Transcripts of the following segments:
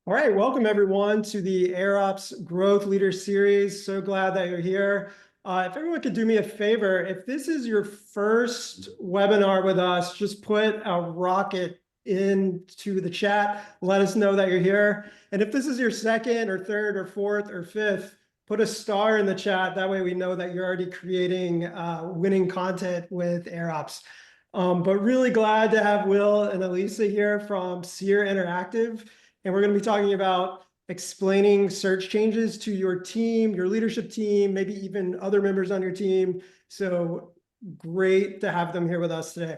All right, welcome everyone to the AirOps Growth Leaders Series. So glad that you're here. If everyone could do me a favor, if this is your first webinar with us, just put a rocket into the chat. Let us know that you're here. And if this is your second or third or fourth or fifth, put a star in the chat. That way we know that you're already creating winning content with AirOps. But really glad to have Will and Alisa here from Seer Interactive. And we're going to be talking about explaining search changes to your team, your leadership team, maybe even other members on your team. So great to have them here with us today.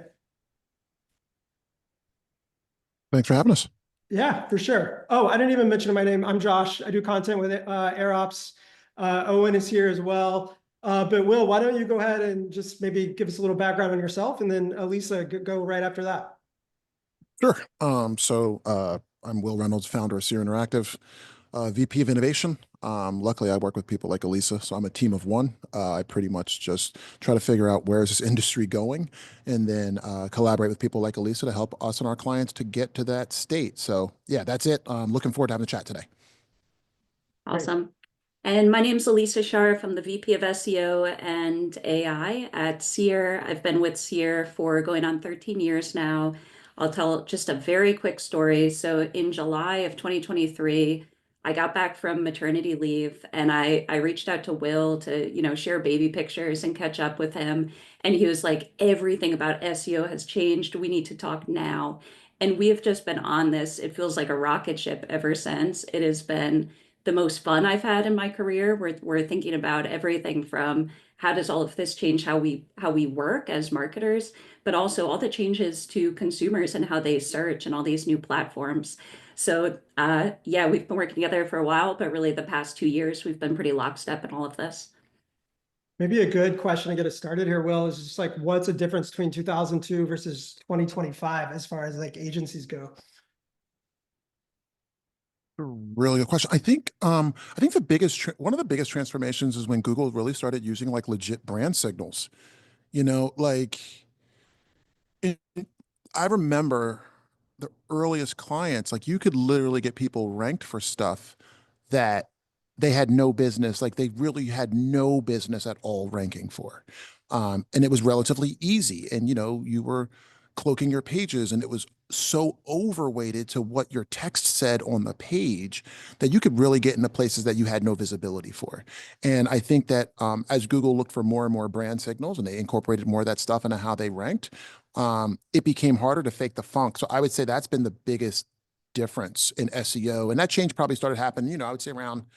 Thanks for having us. Yeah, for sure. Oh, I didn't even mention my name. I'm Josh. I do content with AirOps. Owen is here as well. But Will, why don't you go ahead and just maybe give us a little background on yourself, and then Alisa, go right after that. Sure. I'm Will Reynolds, founder of Seer Interactive, VP of Innovation. Luckily, I work with people like Alisa, so I'm a team of one. I pretty much just try to figure out where is this industry going, and then collaborate with people like Alisa to help us and our clients to get to that state. So yeah, that's it. Looking forward to having the chat today. Awesome. And my name's Alisa Shar. I'm the VP of SEO and AI at Seer. I've been with Seer for going on 13 years now. I'll tell just a very quick story. So in July of 2023, I got back from maternity leave and I reached out to Will to, share baby pictures and catch up with him. And he was like, everything about SEO has changed. We need to talk now. And we have just been on this. It feels like a rocket ship ever since. It has been the most fun I've had in my career. We're thinking about everything from how does all of this change how we work as marketers, but also all the changes to consumers and how they search and all these new platforms. So yeah, we've been working together for a while, but really the past 2 years, we've been pretty lockstep in all of this. Maybe a good question to get us started here, Will, is just like, what's the difference between 2002 versus 2025 as far as like agencies go? Really good question. I think one of the biggest transformations is when Google really started using like legit brand signals. You know, like it, I remember the earliest clients, like you could literally get people ranked for stuff that they had no business, like they really had no business at all ranking for. And it was relatively easy. And, you were cloaking your pages and it was so overweighted to what your text said on the page that you could really get into places that you had no visibility for. And I think that as Google looked for more and more brand signals and they incorporated more of that stuff into how they ranked, it became harder to fake the funk. So I would say that's been the biggest difference in SEO. And that change probably started happening, I would say around,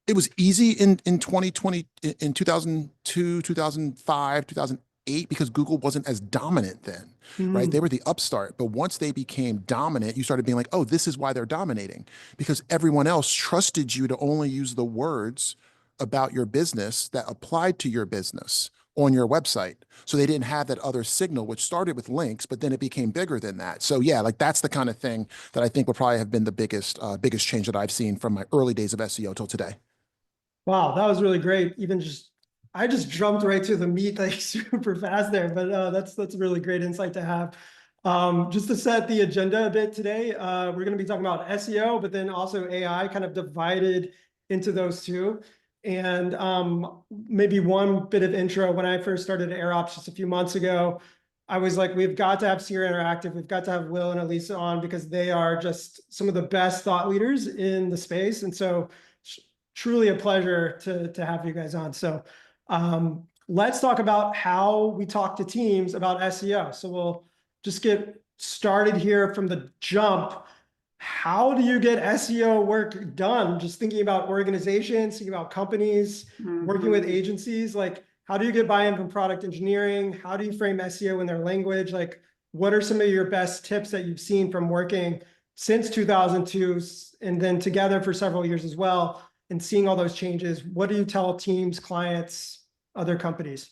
it was easy in 2020, in 2002, 2005, 2008, because Google wasn't as dominant then, right? They were the upstart. But once they became dominant, you started being like, oh, this is why they're dominating, because everyone else trusted you to only use the words about your business that applied to your business on your website. So they didn't have that other signal, which started with links, but then it became bigger than that. So yeah, like that's the kind of thing that I think would probably have been the biggest change that I've seen from my early days of SEO till today. Wow, that was really great. I just jumped right to the meat like super fast there, but that's a really great insight to have. Just to set the agenda a bit today, we're going to be talking about SEO, but then also AI, kind of divided into those two. And maybe one bit of intro. When I first started at AirOps just a few months ago, I was like, we've got to have Seer Interactive. We've got to have Will and Alisa on because they are just some of the best thought leaders in the space. And so truly a pleasure to have you guys on. So let's talk about how we talk to teams about SEO. So we'll just get started here from the jump. How do you get SEO work done? Just thinking about organizations, thinking about companies, working with agencies, like how do you get buy-in from product engineering? How do you frame SEO in their language? Like what are some of your best tips that you've seen from working since 2002 and then together for several years as well? And seeing all those changes, what do you tell teams, clients, other companies?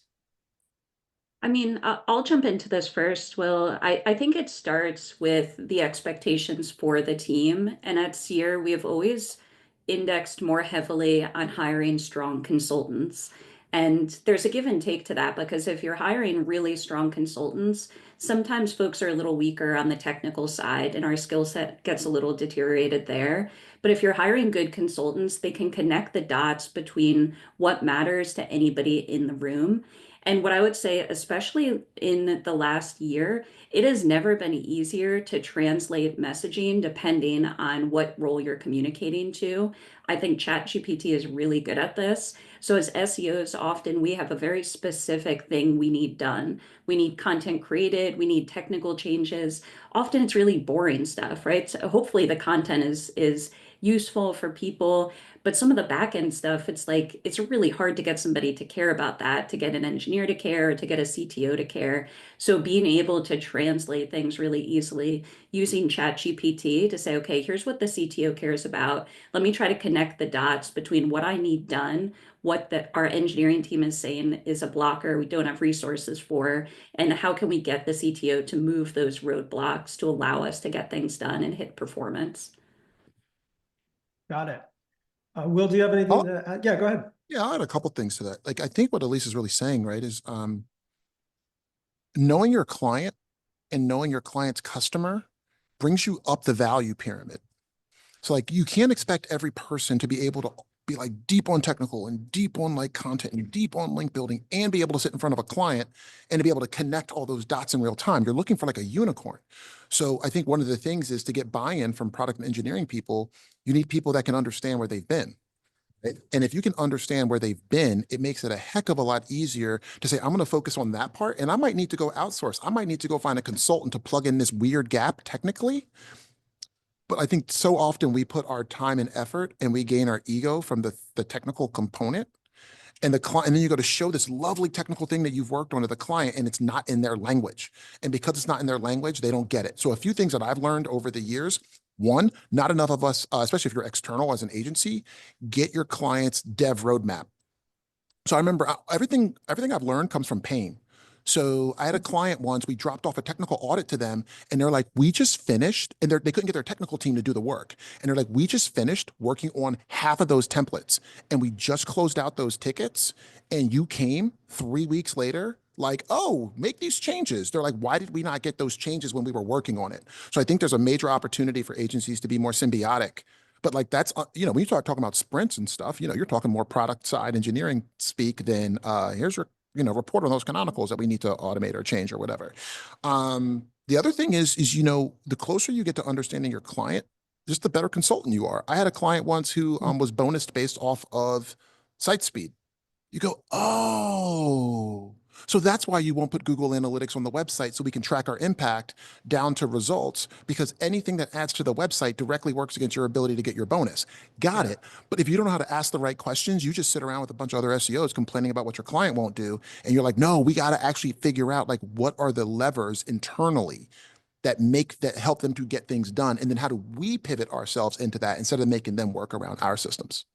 I mean, I'll jump into this first, Will. I think it starts with the expectations for the team. And at Seer, we have always indexed more heavily on hiring strong consultants. And there's a give and take to that because if you're hiring really strong consultants, sometimes folks are a little weaker on the technical side and our skill set gets a little deteriorated there. But if you're hiring good consultants, they can connect the dots between what matters to anybody in the room. And what I would say, especially in the last year, it has never been easier to translate messaging depending on what role you're communicating to. I think ChatGPT is really good at this. So as SEOs, often we have a very specific thing we need done. We need content created, we need technical changes. Often it's really boring stuff, right? So hopefully the content is useful for people, but some of the back end stuff, it's like it's really hard to get somebody to care about that, to get an engineer to care, to get a CTO to care. So being able to translate things really easily using ChatGPT to say, okay, here's what the CTO cares about. Let me try to connect the dots between what I need done, what our engineering team is saying is a blocker we don't have resources for, and how can we get the CTO to move those roadblocks to allow us to get things done and hit performance. Got it. Will, do you have anything Oh, to add? Yeah, go ahead. yeah, I had a couple things to that. Like, I think what Elise is really saying, right, is knowing your client and knowing your client's customer brings you up the value pyramid. So like you can't expect every person to be able to be like deep on technical and deep on like content and deep on link building and be able to sit in front of a client and to be able to connect all those dots in real time. You're looking for like a unicorn. So I think one of the things is to get buy-in from product and engineering people, you need people that can understand where they've been. Right? And if you can understand where they've been, it makes it a heck of a lot easier to say, I'm going to focus on that part. And I might need to go outsource. I might need to go find a consultant to plug in this weird gap technically. But I think so often we put our time and effort and we gain our ego from the technical component. And the client, and then you go to show this lovely technical thing that you've worked on to the client, and it's not in their language. And because it's not in their language, they don't get it. So a few things that I've learned over the years: one, not enough of us, especially if you're external as an agency, get your client's dev roadmap. So I remember everything I've learned comes from pain. So I had a client once, we dropped off a technical audit to them and they're like, we just finished, and they couldn't get their technical team to do the work. And they're like, we just finished working on half of those templates and we just closed out those tickets. And you came 3 weeks later, like, oh, make these changes. They're like, why did we not get those changes when we were working on it? So I think there's a major opportunity for agencies to be more symbiotic. But like that's, when you start talking about sprints and stuff, you're talking more product side engineering speak than here's your, report on those canonicals that we need to automate or change or whatever. The other thing is, the closer you get to understanding your client, just the better consultant you are. I had a client once who was bonused based off of site speed. You go, oh, so that's why you won't put Google Analytics on the website so we can track our impact down to results, because anything that adds to the website directly works against your ability to get your bonus. Got it. But if you don't know how to ask the right questions, you just sit around with a bunch of other SEOs complaining about what your client won't do. And you're like, no, we got to actually figure out like what are the levers internally that help them to get things done. And then how do we pivot ourselves into that instead of making them work around our systems?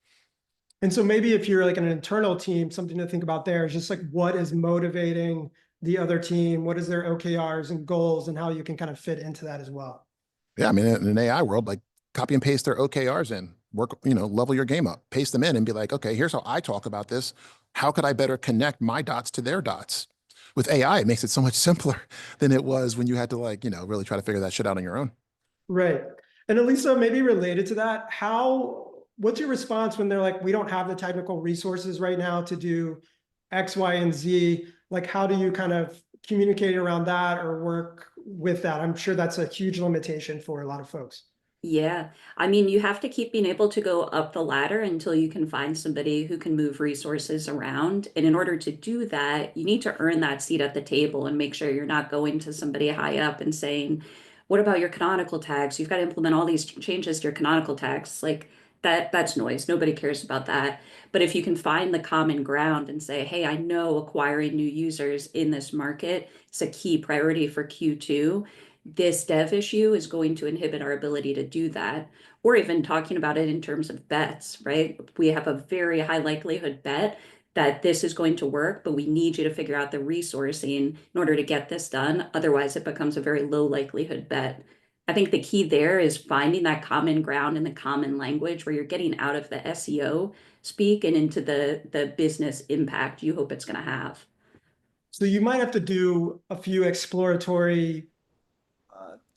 And so maybe if you're like an internal team, something to think about there is just like what is motivating the other team, what is their OKRs and goals, and how you can kind of fit into that as well. Yeah, I mean, in an AI world, like copy and paste their OKRs in, work, level your game up, paste them in and be like, okay, here's how I talk about this. How could I better connect my dots to their dots? With AI, it makes it so much simpler than it was when you had to really try to figure that shit out on your own. Right. And Alisa, maybe related to that, what's your response when they're like, we don't have the technical resources right now to do X, Y, and Z? Like, how do you kind of communicate around that or work with that? I'm sure that's a huge limitation for a lot of folks. Yeah, I mean, you have to keep being able to go up the ladder until you can find somebody who can move resources around. And in order to do that, you need to earn that seat at the table and make sure you're not going to somebody high up and saying, what about your canonical tags? You've got to implement all these changes to your canonical tags. Like that's noise. Nobody cares about that. But if you can find the common ground and say, hey, I know acquiring new users in this market is a key priority for Q2. This dev issue is going to inhibit our ability to do that. Or even talking about it in terms of bets, right? We have a very high likelihood bet that this is going to work, but we need you to figure out the resourcing in order to get this done. Otherwise, it becomes a very low likelihood bet. I think the key there is finding that common ground and the common language where you're getting out of the SEO speak and into the business impact you hope it's going to have. So you might have to do a few exploratory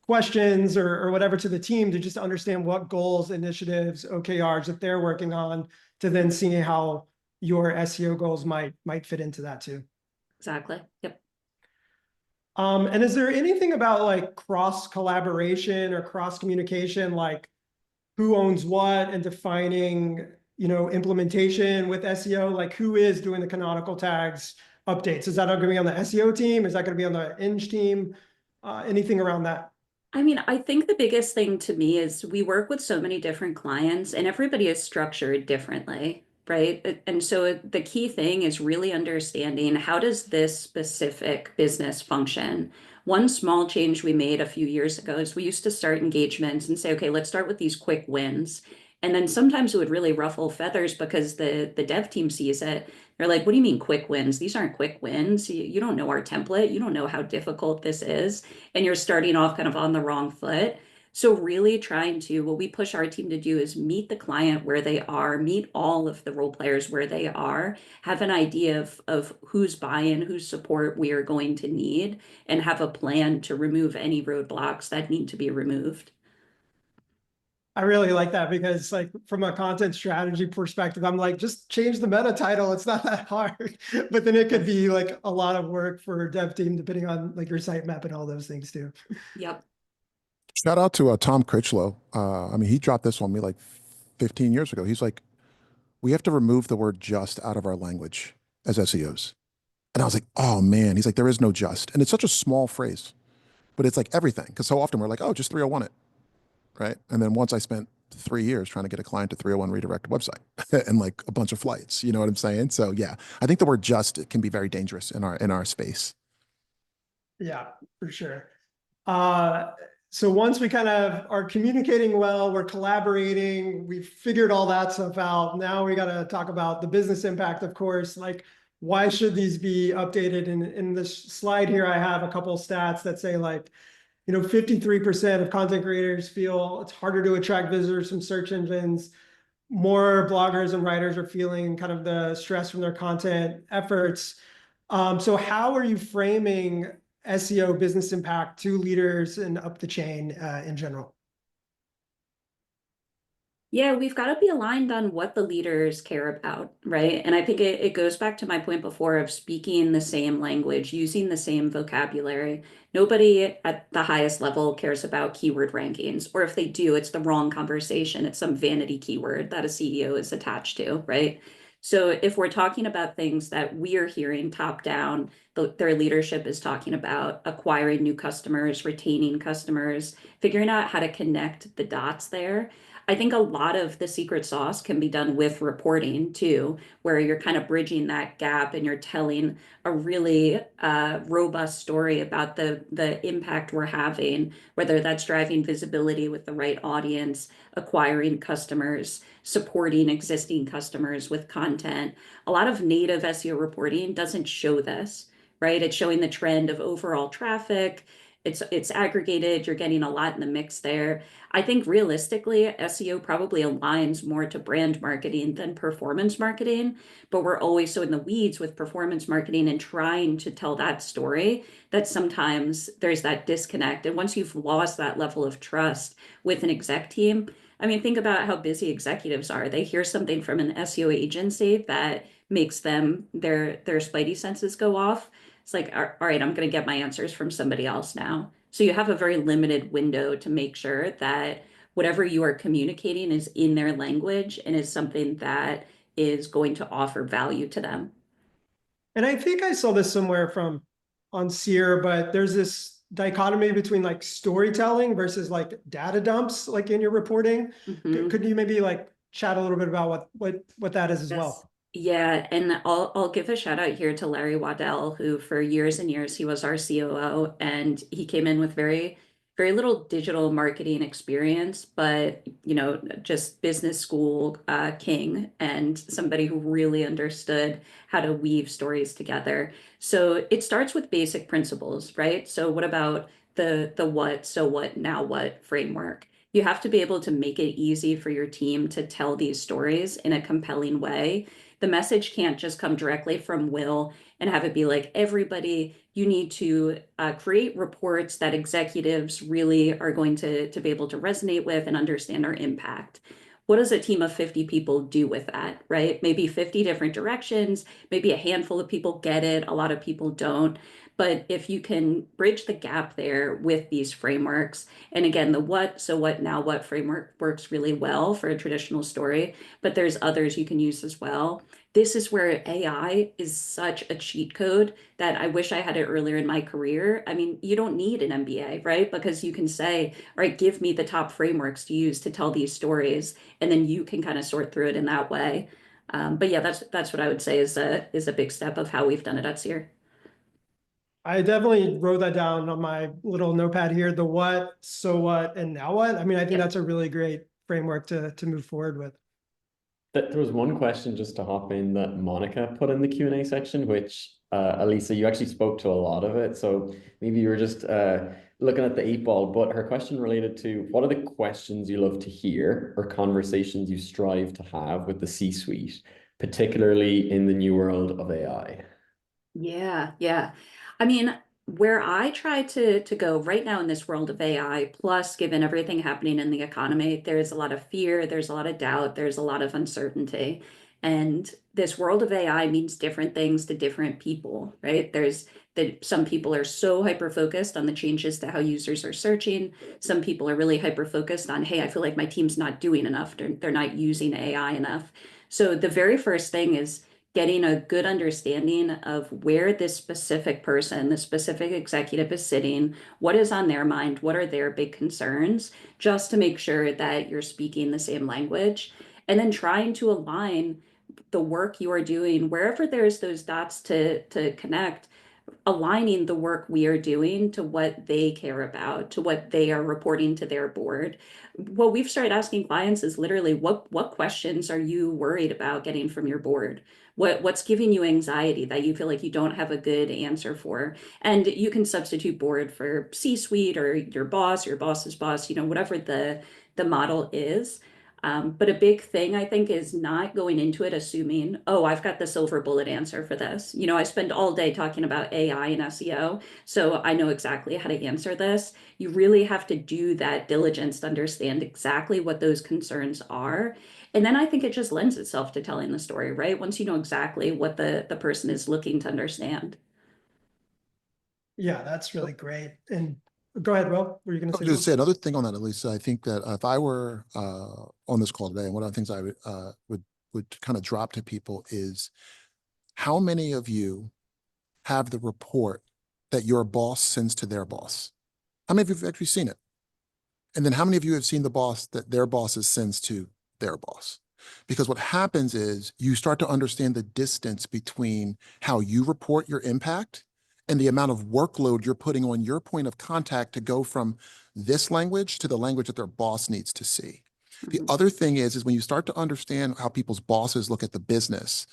questions or whatever to the team to just understand what goals, initiatives, OKRs that they're working on, to then see how your SEO goals might fit into that too. Exactly. Yep. And is there anything about like cross collaboration or cross communication, like who owns what and defining, implementation with SEO? Like who is doing the canonical tags updates? Is that going to be on the SEO team? Is that going to be on the Eng team? Anything around that? I mean, I think the biggest thing to me is we work with so many different clients and everybody is structured differently, right? And so the key thing is really understanding, how does this specific business function? One small change we made a few years ago is we used to start engagements and say, okay, let's start with these quick wins. And then sometimes it would really ruffle feathers because the dev team sees it. They're like, what do you mean quick wins? These aren't quick wins. You don't know our template. You don't know how difficult this is, and you're starting off kind of on the wrong foot. So really trying to, what we push our team to do is meet the client where they are, meet all of the role players where they are, have an idea of whose buy-in, whose support we are going to need, and have a plan to remove any roadblocks that need to be removed. I really like that because like from a content strategy perspective, I'm like, just change the meta title. It's not that hard, but then it could be like a lot of work for dev team, depending on like your sitemap and all those things too. Yep. Shout out to Tom Critchlow. I mean, he dropped this on me like 15 years ago. He's like, we have to remove the word just out of our language as SEOs. And I was like, oh man. He's like, there is no just. And it's such a small phrase, but it's like everything. Because so often we're like, oh, just 301 it. Right. And then once I spent 3 years trying to get a client to 301 redirect a website and like a bunch of flights, you know what I'm saying? So yeah, I think the word just, it can be very dangerous in our space. Yeah, for sure. So once we kind of are communicating well, we're collaborating, we've figured all that stuff out. Now we got to talk about the business impact, of course. Like, why should these be updated? And in this slide here, I have a couple stats that say like, 53% of content creators feel it's harder to attract visitors from search engines. More bloggers and writers are feeling kind of the stress from their content efforts. So how are you framing SEO business impact to leaders and up the chain in general? Yeah, we've got to be aligned on what the leaders care about, right? And I think it goes back to my point before of speaking the same language, using the same vocabulary. Nobody at the highest level cares about keyword rankings, or if they do, it's the wrong conversation. It's some vanity keyword that a CEO is attached to, right? So if we're talking about things that we're hearing top down, their leadership is talking about acquiring new customers, retaining customers, figuring out how to connect the dots there. I think a lot of the secret sauce can be done with reporting too, where you're kind of bridging that gap and you're telling a really robust story about the impact we're having, whether that's driving visibility with the right audience, acquiring customers, supporting existing customers with content. A lot of native SEO reporting doesn't show this, right? It's showing the trend of overall traffic. It's aggregated, you're getting a lot in the mix there. I think realistically, SEO probably aligns more to brand marketing than performance marketing, but we're always so in the weeds with performance marketing and trying to tell that story that sometimes there's that disconnect. And once you've lost that level of trust with an exec team, I mean, think about how busy executives are. They hear something from an SEO agency that makes their spidey senses go off. It's like, all right, I'm going to get my answers from somebody else now. So you have a very limited window to make sure that whatever you are communicating is in their language and is something that is going to offer value to them. And I think I saw this somewhere from on Seer, but there's this dichotomy between like storytelling versus like data dumps, like in your reporting. Mhm. Could you maybe like chat a little bit about what that is as Yes. well? Yeah, and I'll give a shout out here to Larry Waddell, who for years and years he was our COO, and he came in with very little digital marketing experience, but just business school king and somebody who really understood how to weave stories together. So it starts with basic principles, right? So what about the what, so what, now what framework? You have to be able to make it easy for your team to tell these stories in a compelling way. The message can't just come directly from Will and have it be like, everybody, you need to create reports that executives really are going to be able to resonate with and understand our impact. What does a team of 50 people do with that, right? Maybe 50 different directions, maybe a handful of people get it, a lot of people don't. But if you can bridge the gap there with these frameworks, and again, the what, so what, now what framework works really well for a traditional story, but there's others you can use as well. This is where AI is such a cheat code that I wish I had it earlier in my career. I mean, you don't need an MBA, right? Because you can say, all right, give me the top frameworks to use to tell these stories, and then you can kind of sort through it in that way. But yeah, that's what I would say is a big step of how we've done it at Seer. I definitely wrote that down on my little notepad here, the what, so what, and now what. I mean, I think Yep. that's a really great framework to move forward with. There was one question just to hop in that Monica put in the Q&A section, which Alisa, you actually spoke to a lot of it. So maybe you were just looking at the 8 ball, but her question related to what are the questions you love to hear or conversations you strive to have with the C-suite, particularly in the new world of AI? Yeah, yeah. I mean, where I try to go right now in this world of AI, plus given everything happening in the economy, there's a lot of fear, there's a lot of doubt, there's a lot of uncertainty. And this world of AI means different things to different people, right? There's that some people are so hyper focused on the changes to how users are searching. Some people are really hyper focused on, hey, I feel like my team's not doing enough. They're not using AI enough. So the very first thing is getting a good understanding of where this specific person, this specific executive is sitting, what is on their mind, what are their big concerns, just to make sure that you're speaking the same language. And then trying to align the work you are doing wherever there's those dots to connect, aligning the work we are doing to what they care about, to what they are reporting to their board. What we've started asking clients is literally what questions are you worried about getting from your board? What's giving you anxiety that you feel like you don't have a good answer for? And you can substitute board for C-suite or your boss's boss, whatever the model is. But a big thing, I think, is not going into it assuming, oh, I've got the silver bullet answer for this. I spend all day talking about AI and SEO, so I know exactly how to answer this. You really have to do that diligence to understand exactly what those concerns are. And then I think it just lends itself to telling the story, right? Once you know exactly what the person is looking to understand. Yeah, that's really great. And go ahead, Will. Were you going to I say was going to say something? another thing on that, Elisa. I think that if I were on this call today, and one of the things I would kind of drop to people is how many of you have the report that your boss sends to their boss? How many of you have actually seen it? And then how many of you have seen the boss that their bosses sends to their boss? Because what happens is you start to understand the distance between how you report your impact and the amount of workload you're putting on your point of contact to go from this language to the language that their boss needs to see. The other thing is when you start to understand how people's bosses look at the business,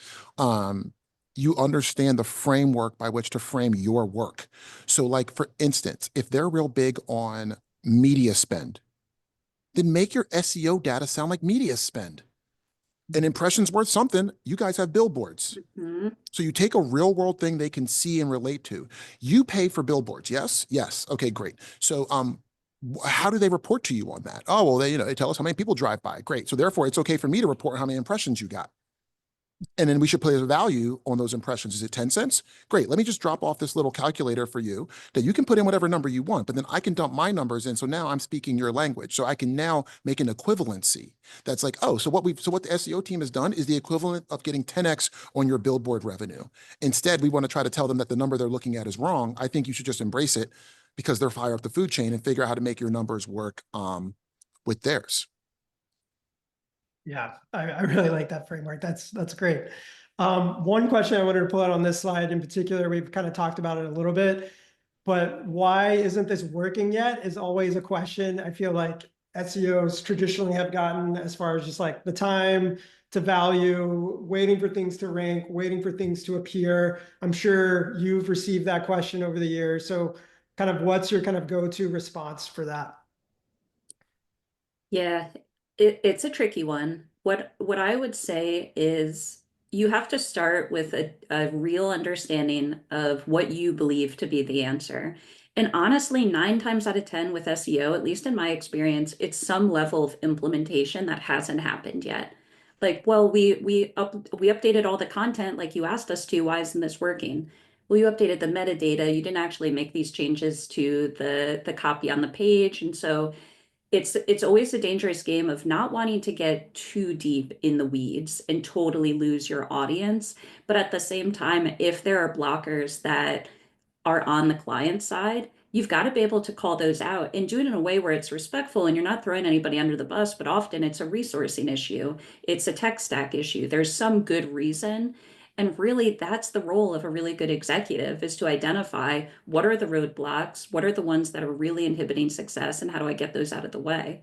you understand the framework by which to frame your work. So like, for instance, if they're real big on media spend, then make your SEO data sound like media spend. An impression's worth something. You guys have billboards. Mm-hmm. So you take a real world thing they can see and relate to. You pay for billboards, yes? Yes. Okay, great. So how do they report to you on that? Oh, well, they tell us how many people drive by. Great. So therefore, it's okay for me to report how many impressions you got. And then we should place a value on those impressions. Is it 10 cents? Great. Let me just drop off this little calculator for you that you can put in whatever number you want, but then I can dump my numbers in. So now I'm speaking your language. So I can now make an equivalency. That's like, oh, so what the SEO team has done is the equivalent of getting 10x on your billboard revenue. Instead, we want to try to tell them that the number they're looking at is wrong. I think you should just embrace it because they're higher up the food chain and figure out how to make your numbers work with theirs. Yeah, I really like that framework. That's great. One question I wanted to pull out on this slide in particular, we've kind of talked about it a little bit, but why isn't this working yet is always a question. I feel like SEOs traditionally have gotten as far as just like the time to value, waiting for things to rank, waiting for things to appear. I'm sure you've received that question over the years. So kind of what's your kind of go-to response for that? Yeah, it's a tricky one. What I would say is you have to start with a real understanding of what you believe to be the answer. And honestly, 9 times out of 10 with SEO, at least in my experience, it's some level of implementation that hasn't happened yet. Like, well, we updated all the content like you asked us to. Why isn't this working? Well, you updated the metadata. You didn't actually make these changes to the copy on the page, and so it's always a dangerous game of not wanting to get too deep in the weeds and totally lose your audience. But at the same time, if there are blockers that are on the client side, you've got to be able to call those out and do it in a way where it's respectful and you're not throwing anybody under the bus, but often it's a resourcing issue. It's a tech stack issue. There's some good reason. And really, that's the role of a really good executive is to identify what are the roadblocks, what are the ones that are really inhibiting success, and how do I get those out of the way?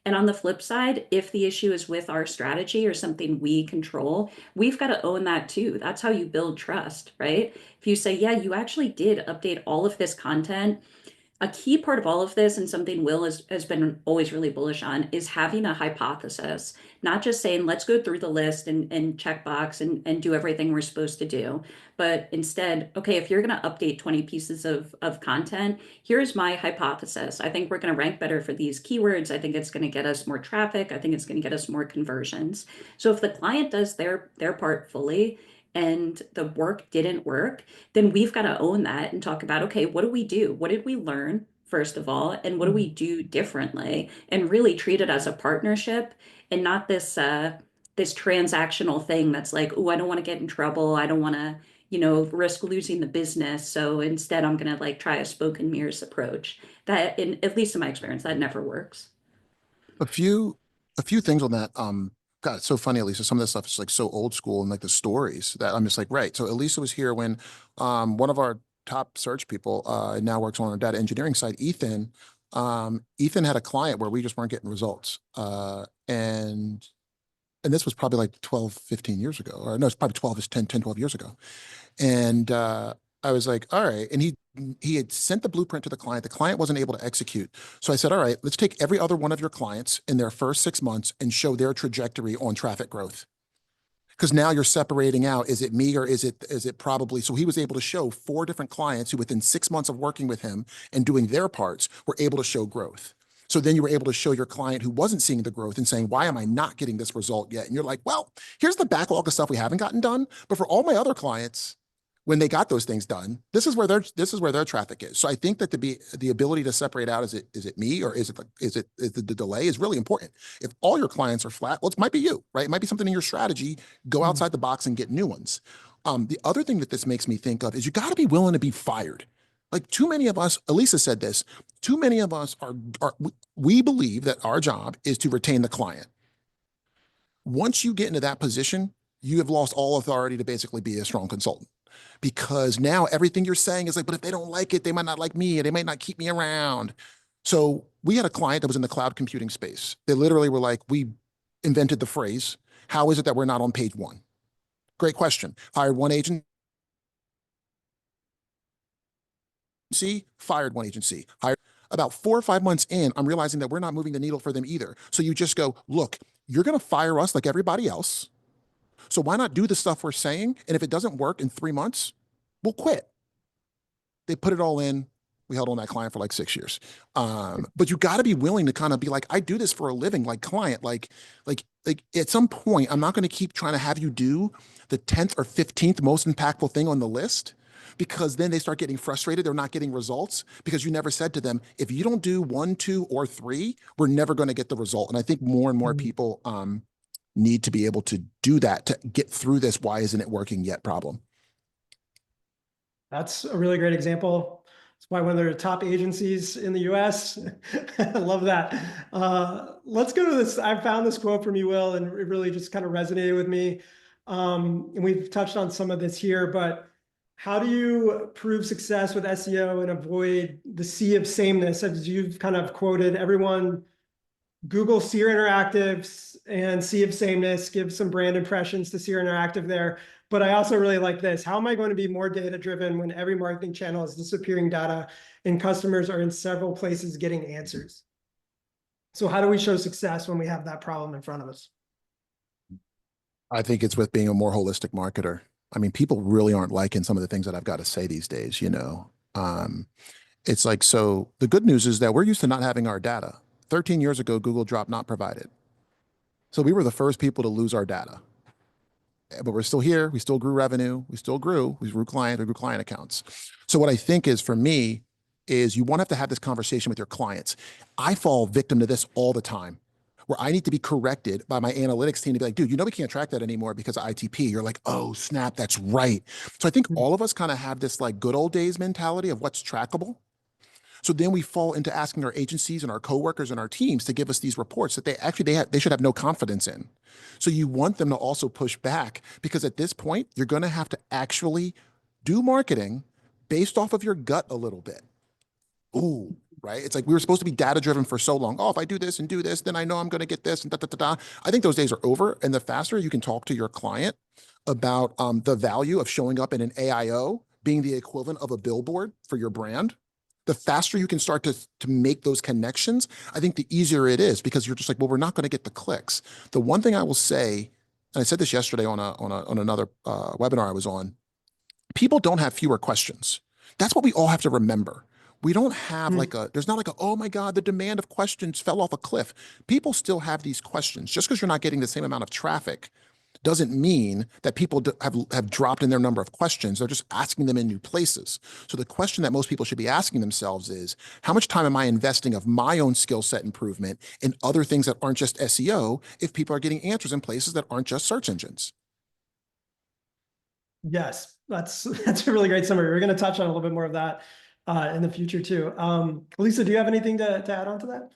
And on the flip side, if the issue is with our strategy or something we control, we've got to own that too. That's how you build trust, right? If you say, yeah, you actually did update all of this content, a key part of all of this, and something Will has been always really bullish on, is having a hypothesis, not just saying, let's go through the list and check box and do everything we're supposed to do. But instead, okay, if you're going to update 20 pieces of content, here's my hypothesis. I think we're going to rank better for these keywords. I think it's going to get us more traffic. I think it's going to get us more conversions. So if the client does their part fully, and the work didn't work, then we've got to own that and talk about, okay, what do we do? What did we learn, first of all? And what do we do differently? And really treat it as a partnership and not this transactional thing that's like, oh, I don't want to get in trouble. I don't want to, risk losing the business. So instead, I'm going to like try a spoke and mirrors approach. That, at least in my experience, that never works. A few, a few things on that. God, it's so funny, Alisa. Some of this stuff is like so old school and like the stories that I'm just like, right. So Alisa was here when one of our top search people now works on our data engineering side, Ethan. Ethan had a client where we just weren't getting results. And this was probably like 12, 15 years ago, or no, it's probably 12, it's 10, 12 years ago. And I was like, all right. And he had sent the blueprint to the client. The client wasn't able to execute. So I said, all right, let's take every other one of your clients in their first 6 months and show their trajectory on traffic growth. Because now you're separating out, is it me or is it probably, so he was able to show 4 different clients who within 6 months of working with him and doing their parts were able to show growth. So then you were able to show your client who wasn't seeing the growth and saying, why am I not getting this result yet? And you're like, well, here's the backlog of stuff we haven't gotten done. But for all my other clients, when they got those things done, this is where their traffic is. So I think that the ability to separate out, is it me or is the delay is really important. If all your clients are flat, well, it might be you, right? It might be something in your strategy. Go outside the box and get new ones. The other thing that this makes me think of is you got to be willing to be fired. Like too many of us, Alisa said this, too many of us we believe that our job is to retain the client. Once you get into that position, you have lost all authority to basically be a strong consultant, because now everything you're saying is like, but if they don't like it, they might not like me and they might not keep me around. So we had a client that was in the cloud computing space. They literally were like, we invented the phrase, how is it that we're not on page 1? Great question. Hired one agency, fired one agency. Hired about 4 or 5 months in, I'm realizing that we're not moving the needle for them either. So you just go, look, you're going to fire us like everybody else. So why not do the stuff we're saying? And if it doesn't work in 3 months, we'll quit. They put it all in. We held on that client for like 6 years. But you got to be willing to kind of be like, I do this for a living, like client, like at some point, I'm not going to keep trying to have you do the 10th or 15th most impactful thing on the list, because then they start getting frustrated. They're not getting results because you never said to them, if you don't do 1, 2, or 3, we're never going to get the result. And I think more and more people need to be able to do that to get through this why isn't it working yet problem. That's a really great example. It's why one of their top agencies in the US. I love that. Let's go to this. I found this quote from you, Will, and it really just kind of resonated with me. And we've touched on some of this here, but how do you prove success with SEO and avoid the sea of sameness? As you've kind of quoted, everyone Google Seer Interactive and sea of sameness, give some brand impressions to Seer Interactive there. But I also really like this. How am I going to be more data driven when every marketing channel is disappearing data and customers are in several places getting answers? So how do we show success when we have that problem in front of us? I think it's with being a more holistic marketer. I mean, people really aren't liking some of the things that I've got to say these days, you know. It's like, so the good news is that we're used to not having our data. 13 years ago, Google dropped not provided. So we were the first people to lose our data. But we're still here. We still grew revenue. We grew client accounts. So what I think is, for me, is you want to have this conversation with your clients. I fall victim to this all the time, where I need to be corrected by my analytics team to be like, dude, you know, we can't track that anymore because of ITP. You're like, oh, snap, that's right. So I think all of us kind of have this like good old days mentality of what's trackable. So then we fall into asking our agencies and our coworkers and our teams to give us these reports that they should have no confidence in. So you want them to also push back, because at this point, you're going to have to actually do marketing based off of your gut a little bit. Ooh, right? It's like we were supposed to be data driven for so long. Oh, if I do this and do this, then I know I'm going to get this and da da da da. I think those days are over. And the faster you can talk to your client about the value of showing up in an AIO being the equivalent of a billboard for your brand, the faster you can start to make those connections, I think the easier it is, because you're just like, well, we're not going to get the clicks. The one thing I will say, and I said this yesterday on another webinar I was on, people don't have fewer questions. That's what we all have to remember. We don't have there's not like oh my God, the demand of questions fell off a cliff. People still have these questions. Just because you're not getting the same amount of traffic doesn't mean that people have dropped in their number of questions. They're just asking them in new places. So the question that most people should be asking themselves is, how much time am I investing of my own skill set improvement in other things that aren't just SEO, if people are getting answers in places that aren't just search engines? Yes, that's a really great summary. We're going to touch on a little bit more of that in the future too. Alisa, do you have anything to add on to that?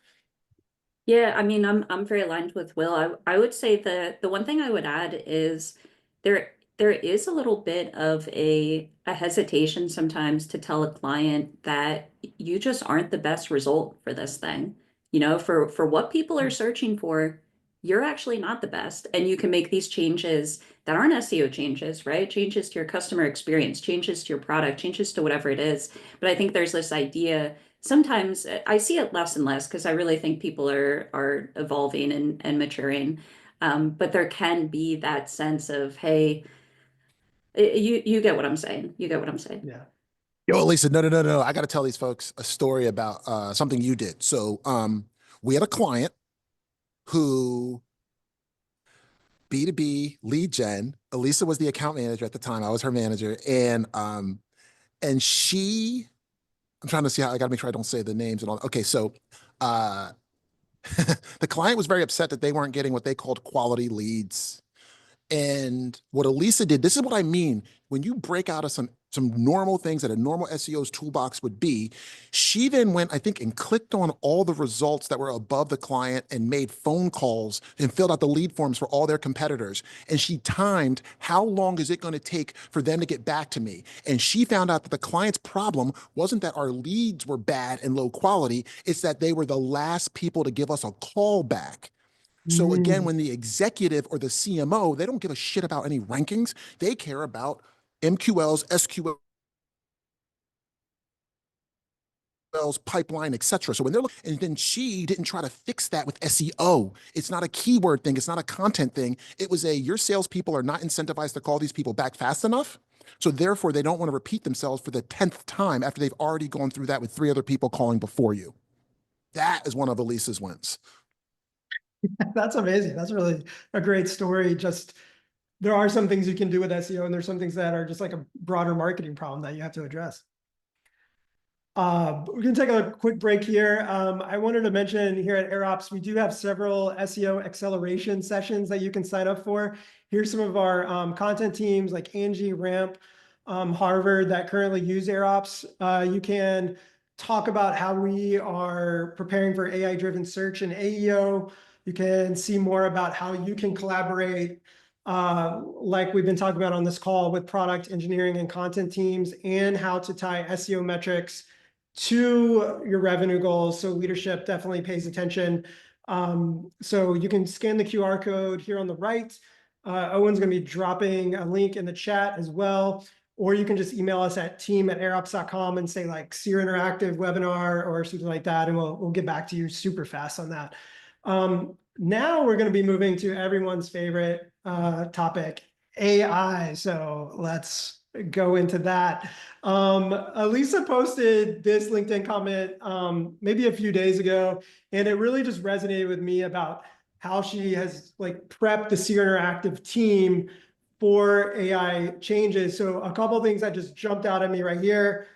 Yeah, I mean, I'm very aligned with Will. I would say the one thing I would add is there is a little bit of a hesitation sometimes to tell a client that you just aren't the best result for this thing. You know, for what people are searching for, you're actually not the best. And you can make these changes that aren't SEO changes, right? Changes to your customer experience, changes to your product, changes to whatever it is. But I think there's this idea. Sometimes I see it less and less, because I really think people are evolving and maturing. But there can be that sense of, hey, you get what I'm saying. You get what I'm saying. Yeah. Yo, Alisa, no. I got to tell these folks a story about something you did. So we had a client who, B2B lead gen. Alisa was the account manager at the time. I was her manager. And she, I'm trying to see how, I got to make sure I don't say the names and all. Okay, so the client was very upset that they weren't getting what they called quality leads. And what Alisa did, this is what I mean. When you break out of some normal things that a normal SEO's toolbox would be, she then went, I think, and clicked on all the results that were above the client and made phone calls and filled out the lead forms for all their competitors. And she timed how long is it going to take for them to get back to me. And she found out that the client's problem wasn't that our leads were bad and low quality. It's that they were the last people to give us a call back. So again, when the executive or the CMO, they don't give a shit about any rankings. They care about MQLs, SQLs, pipeline, etc. So when they're looking, and then she didn't try to fix that with SEO. It's not a keyword thing. It's not a content thing. It was your salespeople are not incentivized to call these people back fast enough. So therefore, they don't want to repeat themselves for the 10th time after they've already gone through that with 3 other people calling before you. That is one of Alisa's wins. That's amazing. That's really a great story. Just there are some things you can do with SEO, and there's some things that are just like a broader marketing problem that you have to address. We're going to take a quick break here. I wanted to mention here at AirOps, we do have several SEO acceleration sessions that you can sign up for. Here's some of our content teams like Angie, Ramp, Harvard that currently use AirOps. You can talk about how we are preparing for AI-driven search and AEO. You can see more about how you can collaborate, like we've been talking about on this call, with product engineering and content teams, and how to tie SEO metrics to your revenue goals. So leadership definitely pays attention. So you can scan the QR code here on the right. Owen's going to be dropping a link in the chat as well. or you can just email us at team@airops.com and say like Seer Interactive webinar or something like that, and we'll get back to you super fast on that. Now we're going to be moving to everyone's favorite topic, AI. So let's go into that. Alisa posted this LinkedIn comment maybe a few days ago, and it really just resonated with me about how she has like prepped the Seer Interactive team for AI changes. So a couple of things that just jumped out at me right here.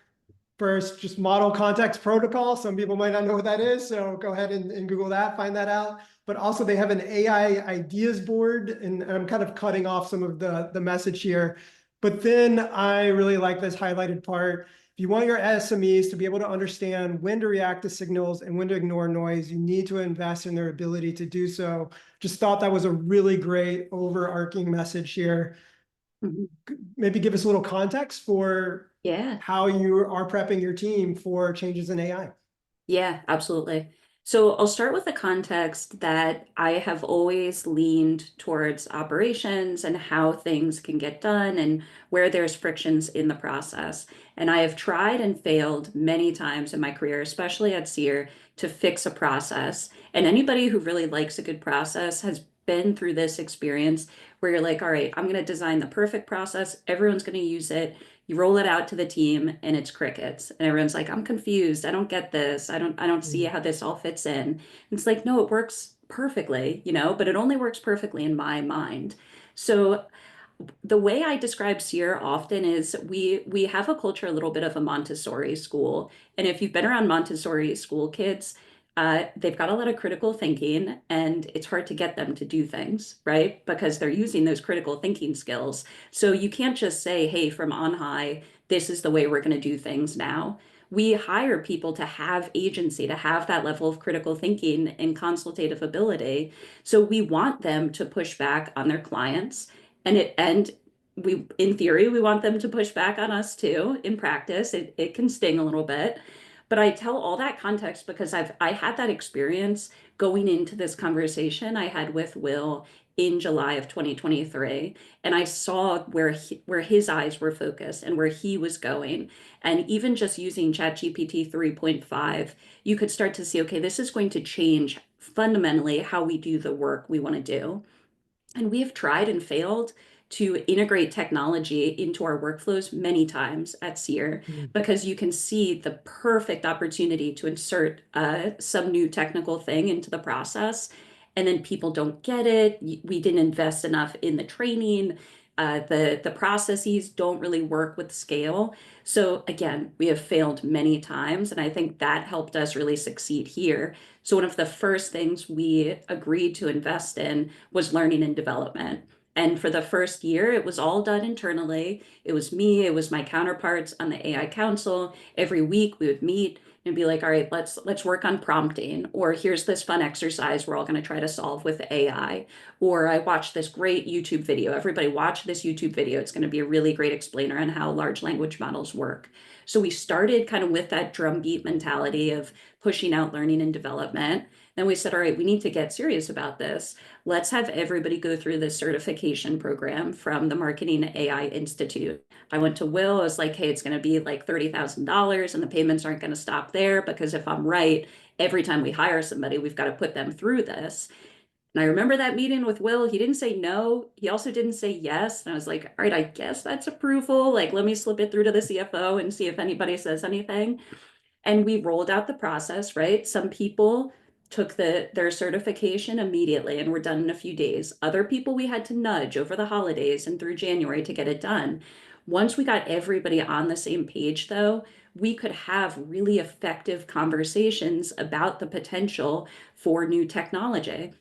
First, just model context protocol. Some people might not know what that is, so go ahead and Google that, find that out. But also they have an AI ideas board, and I'm kind of cutting off some of the message here. But then I really like this highlighted part. If you want your SMEs to be able to understand when to react to signals and when to ignore noise, you need to invest in their ability to do so. Just thought that was a really great overarching message here. Maybe give us a little context for how you are prepping your team for changes in AI. Yeah, absolutely. So I'll start with the context that I have always leaned towards operations and how things can get done and where there's frictions in the process. And I have tried and failed many times in my career, especially at Seer, to fix a process. And anybody who really likes a good process has been through this experience where you're like, all right, I'm going to design the perfect process. Everyone's going to use it. You roll it out to the team and it's crickets, and everyone's like, I'm confused. I don't get this. I don't see how this all fits in. And it's like, no, it works perfectly, but it only works perfectly in my mind. So the way I describe Seer often is we have a culture, a little bit of a Montessori school. And if you've been around Montessori school kids, they've got a lot of critical thinking, and it's hard to get them to do things, right? Because they're using those critical thinking skills. So you can't just say, hey, from on high, this is the way we're going to do things now. We hire people to have agency, to have that level of critical thinking and consultative ability. So we want them to push back on their clients, and we, in theory, we want them to push back on us too. In practice, it can sting a little bit. But I tell all that context because I had that experience going into this conversation I had with Will in July of 2023, and I saw where his eyes were focused and where he was going. And even just using ChatGPT 3.5, you could start to see, okay, this is going to change fundamentally how we do the work we want to do. And we have tried and failed to integrate technology into our workflows many times at Seer, because you can see the perfect opportunity to insert some new technical thing into the process, and then people don't get it. We didn't invest enough in the training. The processes don't really work with scale. So again, we have failed many times, and I think that helped us really succeed here. So one of the first things we agreed to invest in was learning and development. And for the first year, it was all done internally. It was me, it was my counterparts on the AI Council. Every week we would meet and be like, all right, let's work on prompting, or here's this fun exercise we're all going to try to solve with AI. Or I watched this great YouTube video. Everybody watch this YouTube video. It's going to be a really great explainer on how large language models work. So we started kind of with that drumbeat mentality of pushing out learning and development. Then we said, all right, we need to get serious about this. Let's have everybody go through this certification program from the Marketing AI Institute. I went to Will, I was like, hey, it's going to be like $30,000 and the payments aren't going to stop there, because if I'm right, every time we hire somebody, we've got to put them through this. And I remember that meeting with Will. He didn't say no. He also didn't say yes. And I was like, all right, I guess that's approval. Like, let me slip it through to the CFO and see if anybody says anything. And we rolled out the process, right? Some people took their certification immediately and were done in a few days. Other people we had to nudge over the holidays and through January to get it done. Once we got everybody on the same page, though, we could have really effective conversations about the potential for new technology.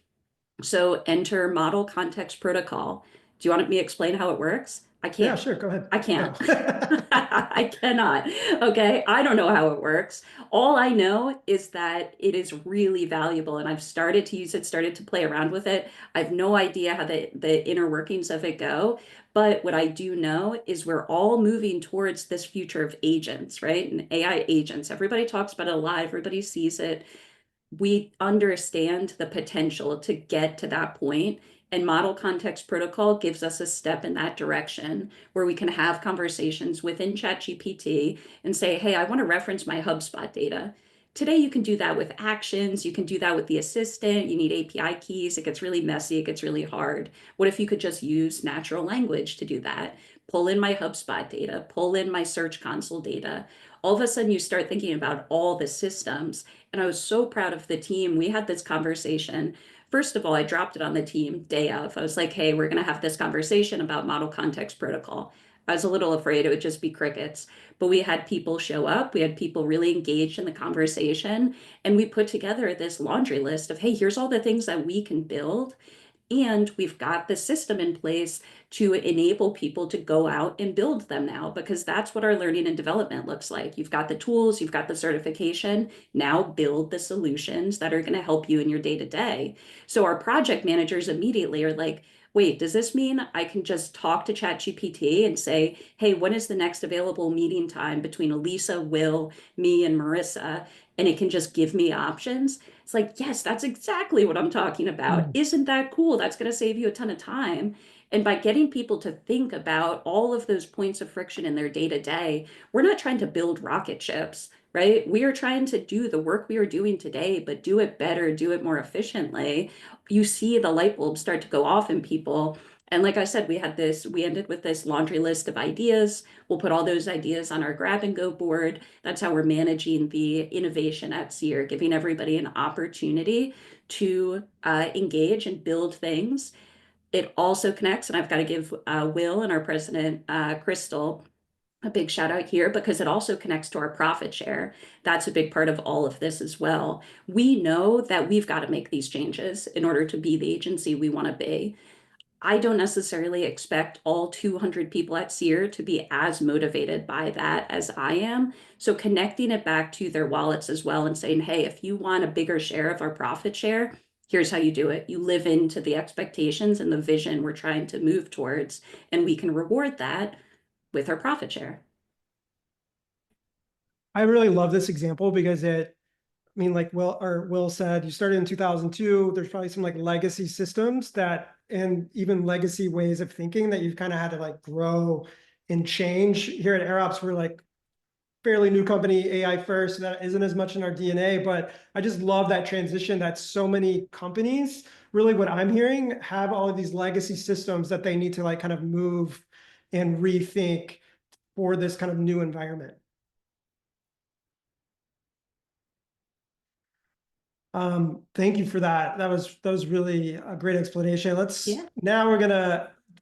So enter model context protocol. Do you want me to explain how it works? I can't. Yeah, sure. Go ahead. I can't. No. I cannot. Okay. I don't know how it works. All I know is that it is really valuable, and I've started to use it, started to play around with it. I have no idea how the inner workings of it go. But what I do know is we're all moving towards this future of agents, right? And AI agents. Everybody talks about it a lot. Everybody sees it. we understand the potential to get to that point, and Model Context Protocol gives us a step in that direction where we can have conversations within ChatGPT and say, hey, I want to reference my HubSpot data. Today, you can do that with actions. You can do that with the assistant. You need API keys. It gets really messy. It gets really hard. What if you could just use natural language to do that? Pull in my HubSpot data, pull in my Search Console data. All of a sudden, you start thinking about all the systems. And I was so proud of the team. We had this conversation. First of all, I dropped it on the team day of. I was like, hey, we're going to have this conversation about Model Context Protocol. I was a little afraid it would just be crickets, but we had people show up. We had people really engaged in the conversation. And we put together this laundry list of, hey, here's all the things that we can build. And we've got the system in place to enable people to go out and build them now, because that's what our learning and development looks like. You've got the tools, you've got the certification, now build the solutions that are going to help you in your day-to-day. So our project managers immediately are like, wait, does this mean I can just talk to ChatGPT and say, hey, when is the next available meeting time between Alisa, Will, me, and Marissa? And it can just give me options. It's like, yes, that's exactly what I'm talking about. Isn't that cool? That's going to save you a ton of time. And by getting people to think about all of those points of friction in their day to day, we're not trying to build rocket ships, right? We are trying to do the work we are doing today, but do it better, do it more efficiently. You see the light bulbs start to go off in people. And like I said, we ended with this laundry list of ideas. We'll put all those ideas on our grab and go board. That's how we're managing the innovation at Seer, giving everybody an opportunity to engage and build things. It also connects, and I've got to give Will and our president, Crystal, a big shout out here, because it also connects to our profit share. That's a big part of all of this as well. We know that we've got to make these changes in order to be the agency we want to be. I don't necessarily expect all 200 people at Seer to be as motivated by that as I am. So connecting it back to their wallets as well and saying, hey, if you want a bigger share of our profit share, here's how you do it. You live into the expectations and the vision we're trying to move towards, and we can reward that with our profit share. I really love this example because I mean, like Will said, you started in 2002. There's probably some like legacy systems and even legacy ways of thinking that you've kind of had to like grow and change. Here at AirOps, we're like fairly new company, AI first, so that isn't as much in our DNA, but I just love that transition that so many companies, really what I'm hearing, have all of these legacy systems that they need to like kind of move and rethink for this kind of new environment. Thank you for that. That was really a great explanation. Now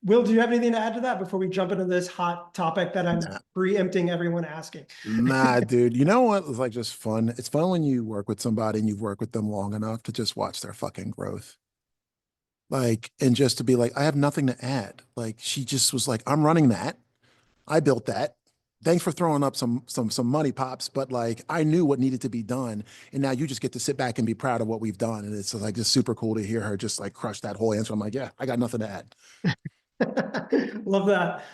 Will, do you have anything to add to that before we jump into this hot topic that I'm preempting everyone asking? Nah, dude. You know what was like just fun? It's fun when you work with somebody and you've worked with them long enough to just watch their fucking growth. Like, and just to be like, I have nothing to add. Like, she just was like, I'm running that. I built that. Thanks for throwing up some money, pops. But like, I knew what needed to be done, and now you just get to sit back and be proud of what we've done. And it's like just super cool to hear her just like crush that whole answer. I'm like, yeah, I got nothing to add. Love that.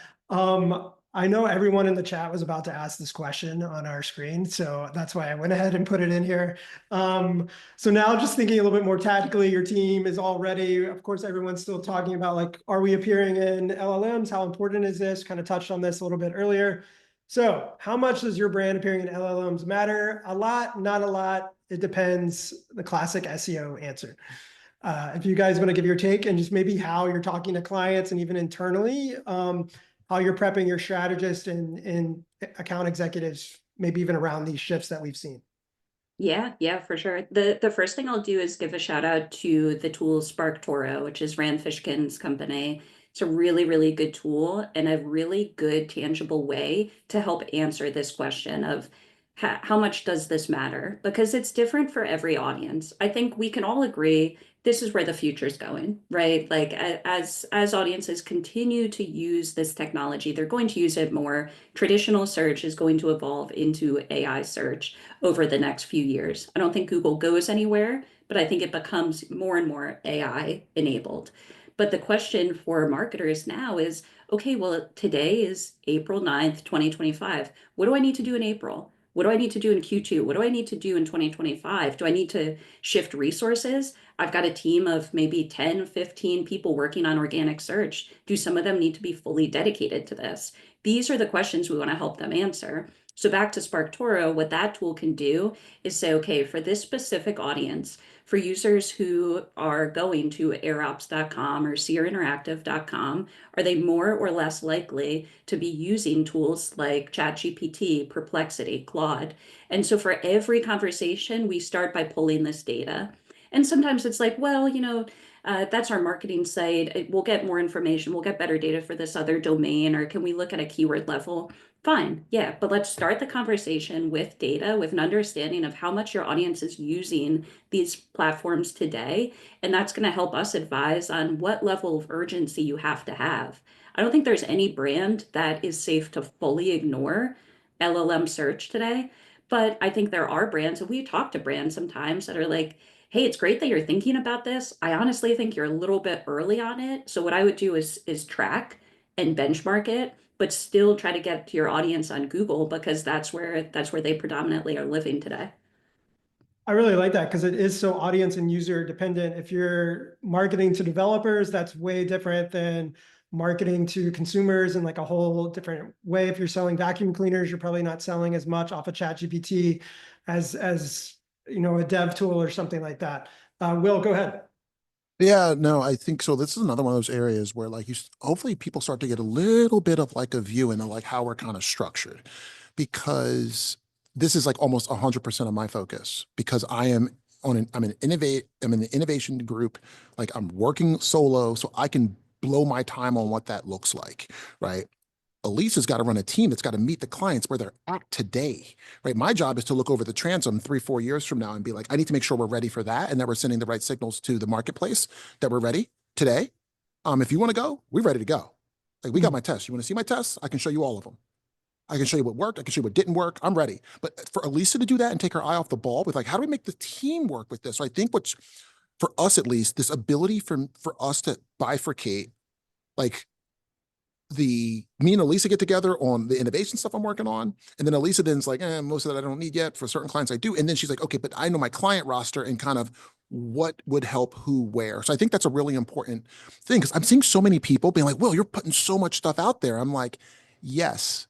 I know everyone in the chat was about to ask this question on our screen, so that's why I went ahead and put it in here. So now just thinking a little bit more tactically, your team is all ready. Of course, everyone's still talking about like, are we appearing in LLMs? How important is this? Kind of touched on this a little bit earlier. So how much does your brand appearing in LLMs matter? A lot, not a lot. It depends. The classic SEO answer. If you guys want to give your take and just maybe how you're talking to clients and even internally, how you're prepping your strategists and account executives, maybe even around these shifts that we've seen. Yeah, for sure. The first thing I'll do is give a shout out to the tool SparkToro, which is Rand Fishkin's company. It's a really, really good tool and a really good tangible way to help answer this question of how much does this matter? Because it's different for every audience. I think we can all agree this is where the future is going, right? Like as audiences continue to use this technology, they're going to use it more. Traditional search is going to evolve into AI search over the next few years. I don't think Google goes anywhere, but I think it becomes more and more AI enabled. But the question for marketers now is, okay, well, today is April 9th, 2025. What do I need to do in April? What do I need to do in Q2? What do I need to do in 2025? Do I need to shift resources? I've got a team of maybe 10, 15 people working on organic search. Do some of them need to be fully dedicated to this? These are the questions we want to help them answer. So back to SparkToro, what that tool can do is say, okay, for this specific audience, for users who are going to airops.com or seerinteractive.com, are they more or less likely to be using tools like ChatGPT, Perplexity, Claude? And so for every conversation, we start by pulling this data. And sometimes it's like, well, that's our marketing site. We'll get more information. We'll get better data for this other domain, or can we look at a keyword level? Fine, yeah, but let's start the conversation with data, with an understanding of how much your audience is using these platforms today. And that's going to help us advise on what level of urgency you have to have. I don't think there's any brand that is safe to fully ignore LLM search today, but I think there are brands, and we talk to brands sometimes that are like, hey, it's great that you're thinking about this. I honestly think you're a little bit early on it. So what I would do is track and benchmark it, but still try to get to your audience on Google, because that's where they predominantly are living today. I really like that because it is so audience and user dependent. If you're marketing to developers, that's way different than marketing to consumers in like a whole different way. If you're selling vacuum cleaners, you're probably not selling as much off of ChatGPT as a dev tool or something like that. Will, go ahead. Yeah, no, I think so. This is another one of those areas where like hopefully people start to get a little bit of like a view into like how we're kind of structured, because this is like almost 100% of my focus, because I'm in the innovation group. Like I'm working solo, so I can blow my time on what that looks like, right? Alisa's got to run a team that's got to meet the clients where they're at today, right? My job is to look over the transom 3-4 years from now and be like, I need to make sure we're ready for that, and that we're sending the right signals to the marketplace that we're ready today. If you want to go, we're ready to go. Like we got my tests. You want to see my tests? I can show you all of them. I can show you what worked. I can show you what didn't work. I'm ready. But for Alisa to do that and take her eye off the ball with like, how do we make the team work with this? So I think what's, for us at least, this ability for us to bifurcate, like me and Alisa get together on the innovation stuff I'm working on. And then Alisa then's like, most of that I don't need yet. For certain clients I do. And then she's like, okay, but I know my client roster and kind of what would help who where. So I think that's a really important thing, because I'm seeing so many people being like, well, you're putting so much stuff out there. I'm like, yes.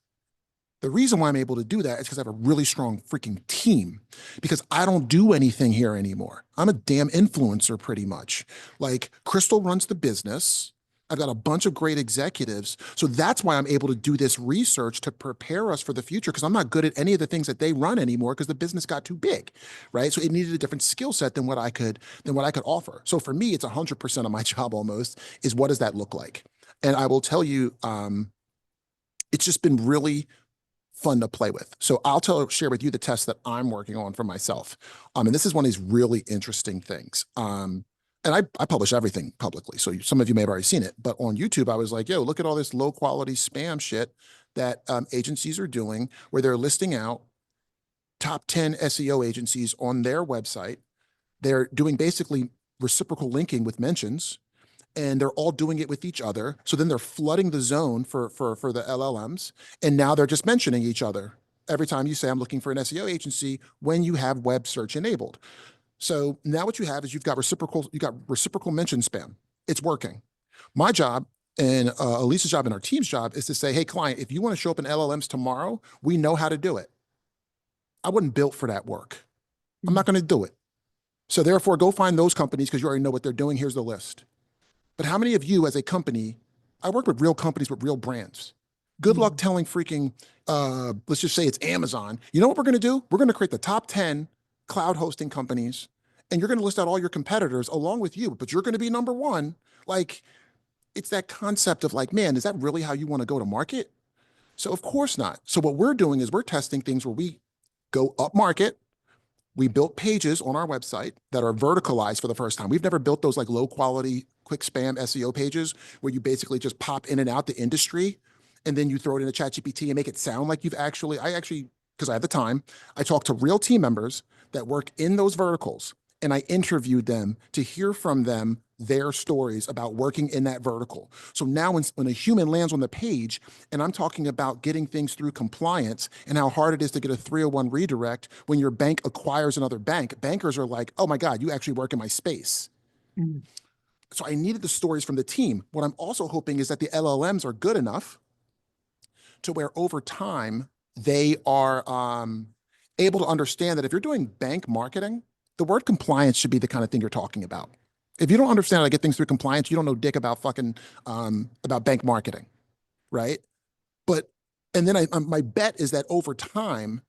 The reason why I'm able to do that is because I have a really strong freaking team, because I don't do anything here anymore. I'm a damn influencer pretty much. Like Crystal runs the business. I've got a bunch of great executives. So that's why I'm able to do this research to prepare us for the future, because I'm not good at any of the things that they run anymore because the business got too big, right? So it needed a different skill set than what I could offer. So for me, it's 100% of my job almost is, what does that look like? And I will tell you, it's just been really fun to play with. So I'll share with you the test that I'm working on for myself. And this is one of these really interesting things. And I publish everything publicly, so some of you may have already seen it, but on YouTube, I was like, yo, look at all this low quality spam shit that agencies are doing, where they're listing out top 10 SEO agencies on their website. They're doing basically reciprocal linking with mentions, and they're all doing it with each other. So then they're flooding the zone for the LLMs. And now they're just mentioning each other every time you say, I'm looking for an SEO agency, when you have web search enabled. So now what you have is you've got reciprocal mention spam. It's working. My job and Alisa's job and our team's job is to say, hey, client, if you want to show up in LLMs tomorrow, we know how to do it. I wasn't built for that work. I'm not going to do it. So therefore, go find those companies, because you already know what they're doing. Here's the list. But how many of you as a company, I work with real companies with real brands. Good luck telling freaking, let's just say it's Amazon. You know what we're going to do? We're going to create the top 10 cloud hosting companies, and you're going to list out all your competitors along with you, but you're going to be number one. Like, it's that concept of like, man, is that really how you want to go to market? So of course not. So what we're doing is we're testing things where we go up market. We built pages on our website that are verticalized for the first time. We've never built those like low quality, quick spam SEO pages where you basically just pop in and out the industry, and then you throw it in a ChatGPT and make it sound like because I have the time, I talk to real team members that work in those verticals, and I interviewed them to hear from them their stories about working in that vertical. So now when a human lands on the page and I'm talking about getting things through compliance and how hard it is to get a 301 redirect when your bank acquires another bank, bankers are like, oh my God, you actually work in my space. Mhm. So I needed the stories from the team. What I'm also hoping is that the LLMs are good enough to where over time they are able to understand that if you're doing bank marketing, the word compliance should be the kind of thing you're talking about. If you don't understand how to get things through compliance, you don't know dick about fucking about bank marketing, right? But and then my bet is that over time,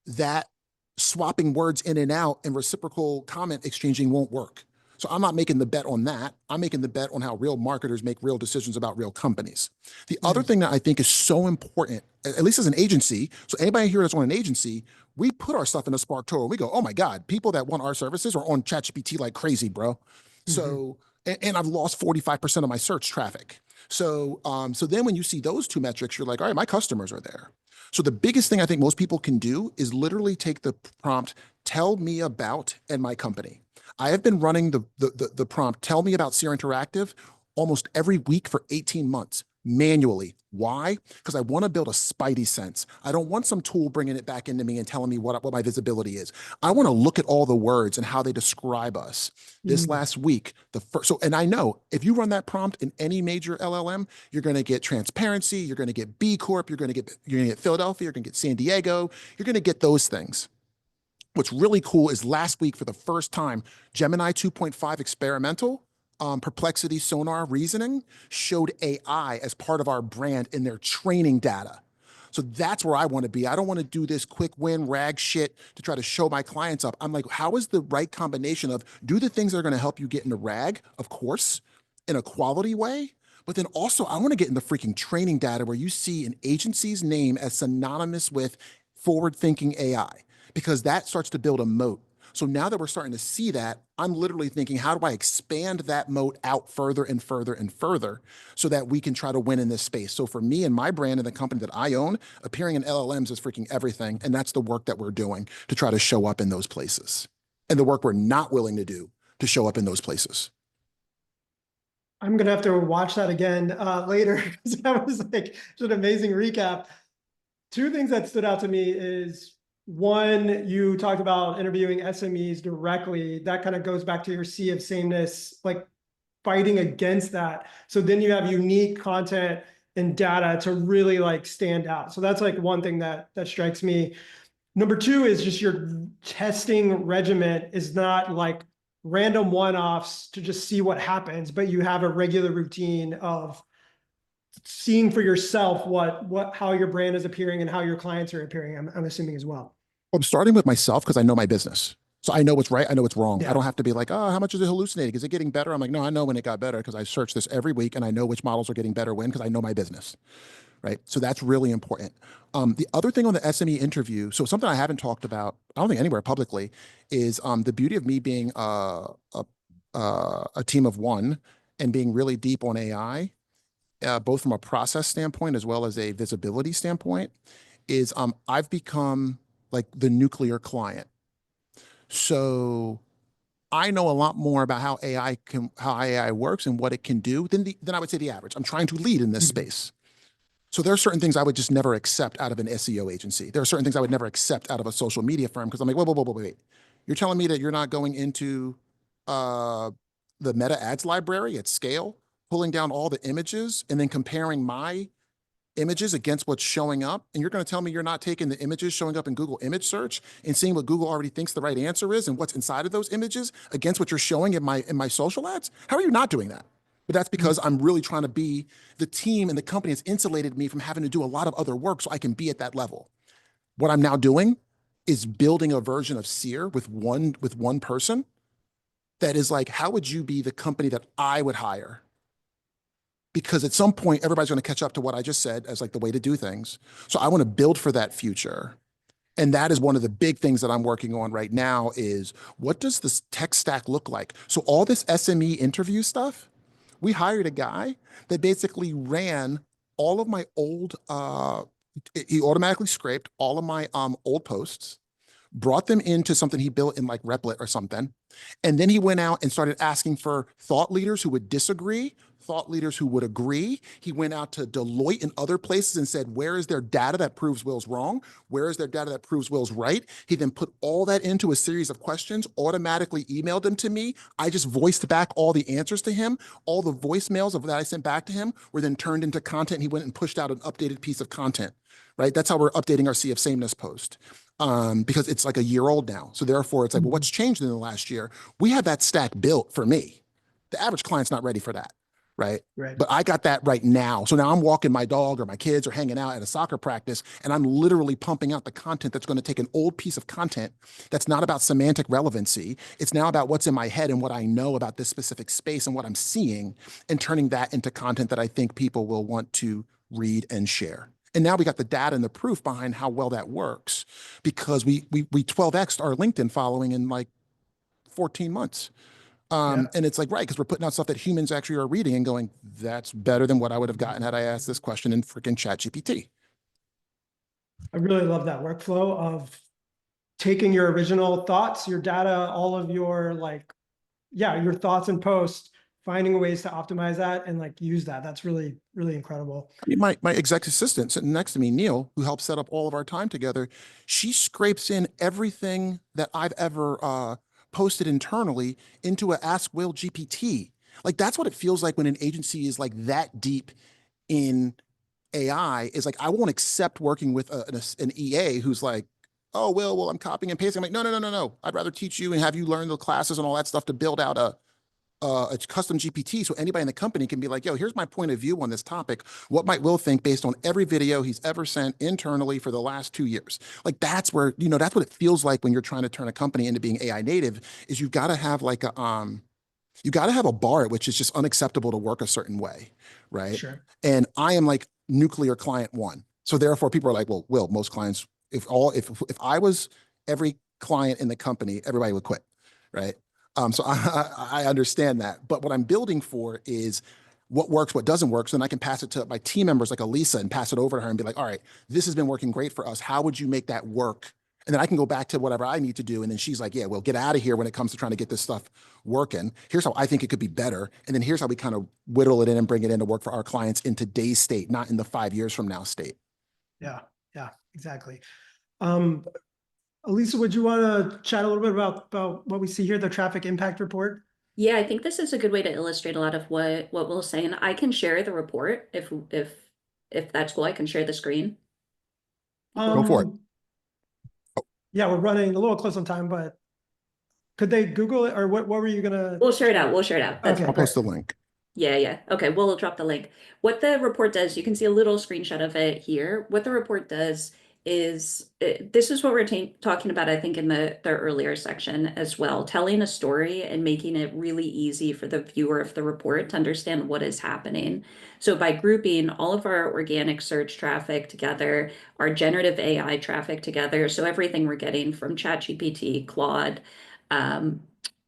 that swapping words in and out and reciprocal comment exchanging won't work. So I'm not making the bet on that. I'm making the bet on how real marketers make real decisions about real companies. The other thing that I think is so important, at least as an agency, so anybody here that's on an agency, we put our stuff in a Spark Tool. We go, oh my God, people that want our services are on ChatGPT like crazy, bro. So, and I've lost 45% of my search traffic. So, so then when you see those two metrics, you're like, all right, my customers are there. So the biggest thing I think most people can do is literally take the prompt, tell me about and my company. I have been running the prompt, tell me about Seer Interactive almost every week for 18 months manually. Why? Because I want to build a spidey sense. I don't want some tool bringing it back into me and telling me what my visibility is. I want to look at all the words and how they describe us. This last week, and I know if you run that prompt in any major LLM, you're going to get transparency, you're going to get B Corp, you're going to get Philadelphia, you're going to get San Diego, you're going to get those things. What's really cool is last week, for the first time, Gemini 2.5 experimental, Perplexity Sonar reasoning showed AI as part of our brand in their training data. So that's where I want to be. I don't want to do this quick win rag shit to try to show my clients up. I'm like, how is the right combination of do the things that are going to help you get into rag, of course, in a quality way, but then also I want to get in the freaking training data where you see an agency's name as synonymous with forward-thinking AI, because that starts to build a moat. So now that we're starting to see that, I'm literally thinking, how do I expand that moat out further and further and further so that we can try to win in this space? So for me and my brand and the company that I own, appearing in LLMs is freaking everything. And that's the work that we're doing to try to show up in those places, and the work we're not willing to do to show up in those places. I'm gonna have to watch that again later because that was like just an amazing recap. Two things that stood out to me is one, you talked about interviewing SMEs directly. That kind of goes back to your sea of sameness, like fighting against that. So then you have unique content and data to really like stand out. So that's like one thing that strikes me. Number two is just your testing regimen is not like random one-offs to just see what happens, but you have a regular routine of seeing for yourself how your brand is appearing and how your clients are appearing, I'm assuming as well. I'm starting with myself because I know my business. So I know what's right, I know what's wrong. Yeah. I don't have to be like, oh, how much is it hallucinating? Is it getting better? I'm like, no, I know when it got better because I search this every week and I know which models are getting better when, because I know my business, right? So that's really important. The other thing on the SME interview, so something I haven't talked about, I don't think anywhere publicly, is the beauty of me being a team of one and being really deep on AI, both from a process standpoint as well as a visibility standpoint, is I've become like the nuclear client. So I know a lot more about how AI works and what it can do than I would say the average. I'm trying to lead in this space. So there are certain things I would just never accept out of an SEO agency. There are certain things I would never accept out of a social media firm because I'm like, wait. You're telling me that you're not going into the meta ads library at scale, pulling down all the images and then comparing my images against what's showing up, and you're going to tell me you're not taking the images showing up in Google image search and seeing what Google already thinks the right answer is and what's inside of those images against what you're showing in my social ads? How are you not doing that? But that's because I'm really trying to be the team, and the company has insulated me from having to do a lot of other work so I can be at that level. What I'm now doing is building a version of Seer with one person that is like, how would you be the company that I would hire? Because at some point, everybody's going to catch up to what I just said as like the way to do things. So I want to build for that future. And that is one of the big things that I'm working on right now is, what does this tech stack look like? So all this SME interview stuff, we hired a guy that basically ran all of my old, he automatically scraped all of my old posts, brought them into something he built in like Replit or something. And then he went out and started asking for thought leaders who would disagree, thought leaders who would agree. He went out to Deloitte and other places and said, where is there data that proves Will's wrong? Where is there data that proves Will's right? He then put all that into a series of questions, automatically emailed them to me. I just voiced back all the answers to him. All the voicemails of that I sent back to him were then turned into content. He went and pushed out an updated piece of content, right? That's how we're updating our Sea of Sameness post. Because it's like a year old now. So therefore it's like, well, what's changed in the last year? We have that stack built for me. The average client's not ready for that, right? Right. But I got that right now. So now I'm walking my dog or my kids or hanging out at a soccer practice, and I'm literally pumping out the content that's going to take an old piece of content that's not about semantic relevancy. It's now about what's in my head and what I know about this specific space and what I'm seeing, and turning that into content that I think people will want to read and share. And now we got the data and the proof behind how well that works, because we 12x'd our LinkedIn following in like 14 months. And it's like, right, because we're putting out stuff that humans actually are reading and going, that's better than what I would have gotten had I asked this question in freaking ChatGPT. I really love that workflow of taking your original thoughts, your data, all of your your thoughts and posts, finding ways to optimize that and like use that. That's really, really incredible. I mean, my exec assistant sitting next to me, Neil, who helps set up all of our time together, she scrapes in everything that I've ever posted internally into a Ask Will GPT. Like, that's what it feels like when an agency is like that deep in AI, is like, I won't accept working with an EA who's like, oh, well, I'm copying and pasting. I'm like, no. I'd rather teach you and have you learn the classes and all that stuff to build out a custom GPT, so anybody in the company can be like, yo, here's my point of view on this topic. What might Will think based on every video he's ever sent internally for the last 2 years? Like, that's where, that's what it feels like when you're trying to turn a company into being AI native, is you've got to have like you got to have a bar at which is just unacceptable to work a certain way, right? Sure. And I am like nuclear client one. So therefore people are like, well, Will, most clients, if I was every client in the company, everybody would quit, right? So I understand that. But what I'm building for is what works, what doesn't work. So then I can pass it to my team members like Alisa and pass it over to her and be like, all right, this has been working great for us. How would you make that work? And then I can go back to whatever I need to do. And then she's like, yeah, well, get out of here when it comes to trying to get this stuff working. Here's how I think it could be better. And then here's how we kind of whittle it in and bring it in to work for our clients in today's state, not in the 5 years from now state. Yeah, exactly. Alisa, would you want to chat a little bit about what we see here, the traffic impact report? Yeah, I think this is a good way to illustrate a lot of what Will's saying. I can share the report if that's cool. I can share the screen. Go for it. Yeah, we're running a little close on time, but could they Google it, or what were you gonna? We'll share it out. That's Okay, I'll post the link. Yeah. Okay, we'll drop the link. What the report does, you can see a little screenshot of it here. What the report does is, this is what we're talking about, I think, in the earlier section as well, telling a story and making it really easy for the viewer of the report to understand what is happening. So by grouping all of our organic search traffic together, our generative AI traffic together, so everything we're getting from ChatGPT, Claude,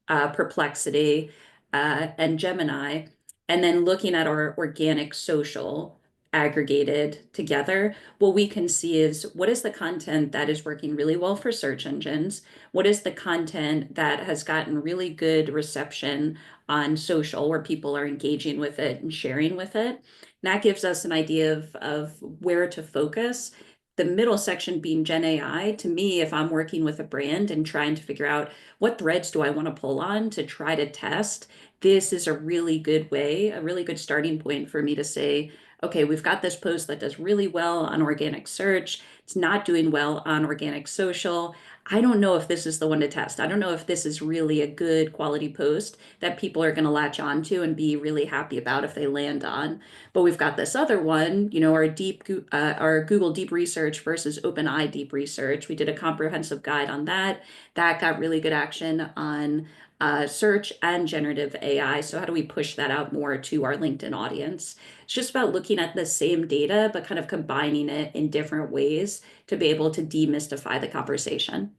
Perplexity, and Gemini, and then looking at our organic social aggregated together, what we can see is what is the content that is working really well for search engines? What is the content that has gotten really good reception on social, where people are engaging with it and sharing with it? And that gives us an idea of where to focus. The middle section being Gen AI, to me, if I'm working with a brand and trying to figure out what threads do I want to pull on to try to test, this is a really good way, a really good starting point for me to say, okay, we've got this post that does really well on organic search. It's not doing well on organic social. I don't know if this is the one to test. I don't know if this is really a good quality post that people are going to latch onto and be really happy about if they land on. But we've got this other one, our Google Deep Research versus OpenAI Deep Research. We did a comprehensive guide on that. That got really good action on search and generative AI. So how do we push that out more to our LinkedIn audience? It's just about looking at the same data, but kind of combining it in different ways to be able to demystify the conversation.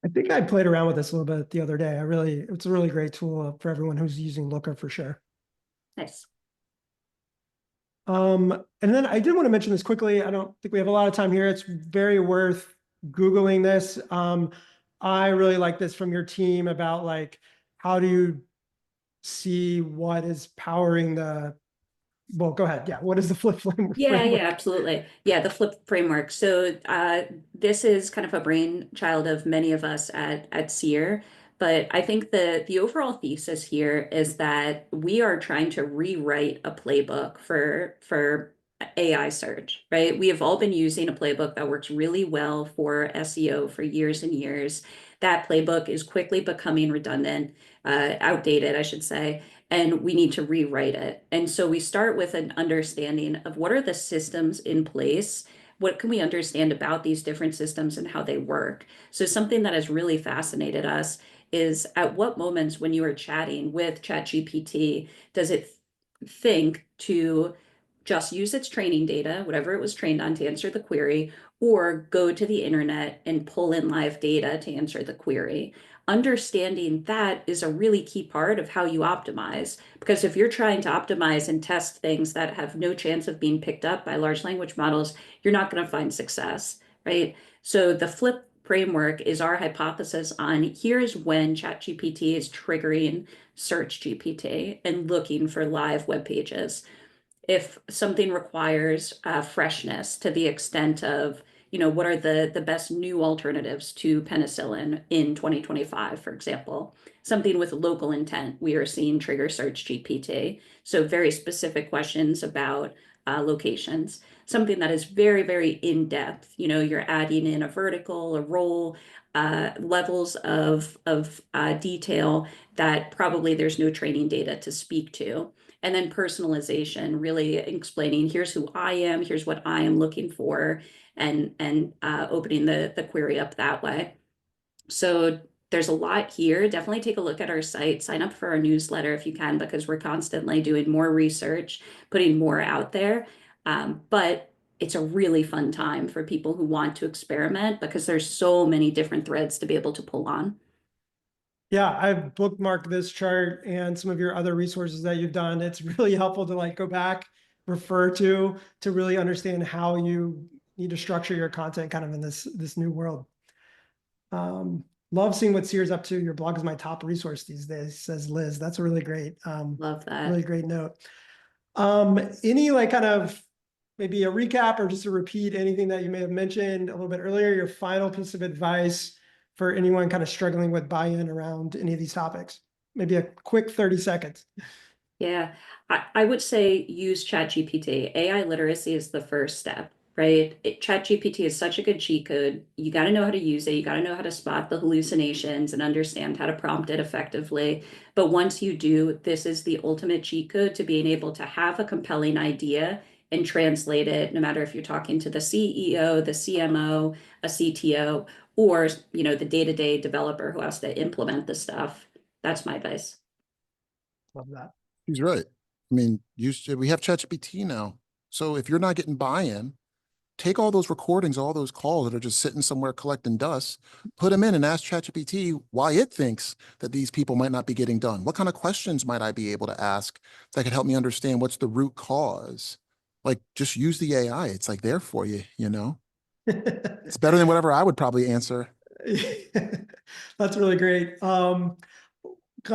I think I played around with this a little bit the other day. It's a really great tool for everyone who's using Looker for sure. Nice. And then I did want to mention this quickly. I don't think we have a lot of time here. It's very worth Googling this. I really like this from your team about like, how do you see what is powering well, go ahead. Yeah. What is the flip framework? Yeah, absolutely. Yeah, the flip framework. So this is kind of a brainchild of many of us at Seer, but I think the overall thesis here is that we are trying to rewrite a playbook for AI search, right? We have all been using a playbook that works really well for SEO for years and years. That playbook is quickly becoming redundant, outdated, I should say, and we need to rewrite it. And so we start with an understanding of what are the systems in place? What can we understand about these different systems and how they work? So something that has really fascinated us is at what moments when you are chatting with ChatGPT, does it think to just use its training data, whatever it was trained on, to answer the query, or go to the internet and pull in live data to answer the query? Understanding that is a really key part of how you optimize. Because if you're trying to optimize and test things that have no chance of being picked up by large language models, you're not going to find success, right? So the flip framework is our hypothesis on here's when ChatGPT is triggering Search GPT and looking for live web pages. If something requires freshness to the extent of, what are the best new alternatives to penicillin in 2025, for example. Something with local intent, we are seeing trigger Search GPT. So very specific questions about locations. Something that is very, very in-depth, you're adding in a vertical, a role, levels of detail that probably there's no training data to speak to. And then personalization, really explaining here's who I am, here's what I am looking for, and opening the query up that way. So there's a lot here. Definitely take a look at our site, sign up for our newsletter if you can, because we're constantly doing more research, putting more out there. But it's a really fun time for people who want to experiment because there's so many different threads to be able to pull on. Yeah, I've bookmarked this chart and some of your other resources that you've done. It's really helpful to like go back, refer to really understand how you need to structure your content kind of in this new world. Love seeing what Seer's up to. Your blog is my top resource these days, says Liz. That's a really great, Love that. really great note. Any like kind of maybe a recap or just a repeat anything that you may have mentioned a little bit earlier, your final piece of advice for anyone kind of struggling with buy-in around any of these topics? Maybe a quick 30 seconds. Yeah, I would say use ChatGPT. AI literacy is the first step, right? ChatGPT is such a good cheat code. You got to know how to use it. You got to know how to spot the hallucinations and understand how to prompt it effectively. But once you do, this is the ultimate cheat code to being able to have a compelling idea and translate it, no matter if you're talking to the CEO, the CMO, a CTO, or the day-to-day developer who has to implement the stuff. That's my advice. Love that. He's right. I mean, we have ChatGPT now. So if you're not getting buy-in, take all those recordings, all those calls that are just sitting somewhere collecting dust, put them in and ask ChatGPT why it thinks that these people might not be getting done. What kind of questions might I be able to ask that could help me understand what's the root cause? Like, just use the AI. It's like there for you, It's better than whatever I would probably answer. That's really great. Kind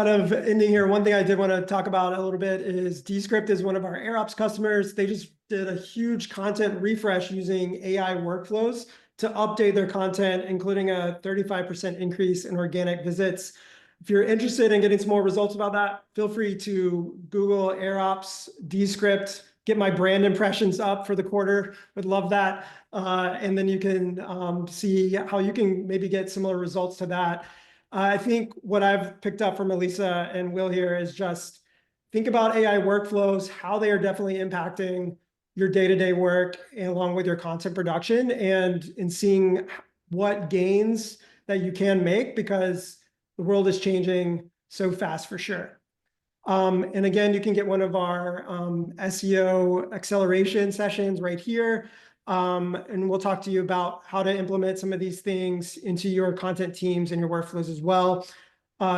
of ending here, one thing I did want to talk about a little bit is Descript is one of our AirOps customers. They just did a huge content refresh using AI workflows to update their content, including a 35% increase in organic visits. If you're interested in getting some more results about that, feel free to Google AirOps Descript, get my brand impressions up for the quarter. Would love that. And then you can see how you can maybe get similar results to that. I think what I've picked up from Alisa and Will here is just think about AI workflows, how they are definitely impacting your day-to-day work along with your content production, and in seeing what gains that you can make, because the world is changing so fast for sure. And again, you can get one of our SEO acceleration sessions right here. And we'll talk to you about how to implement some of these things into your content teams and your workflows as well.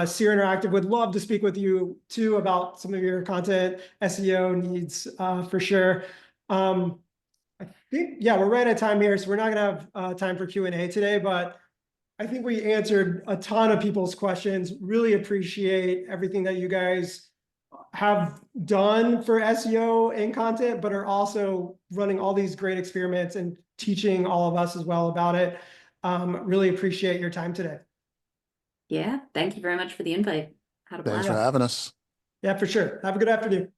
Seer Interactive would love to speak with you too about some of your content SEO needs for sure. I I think, yeah, we're right at time here, so we're not gonna have time for Q&A today, but I think we answered a ton of people's questions. Really appreciate everything that you guys have done for SEO and content, but are also running all these great experiments and teaching all of us as well about it. Really appreciate your time today. Yeah, thank you very much for the invite. Had a Thanks blast. for having us. Yeah, for sure. Have a good afternoon.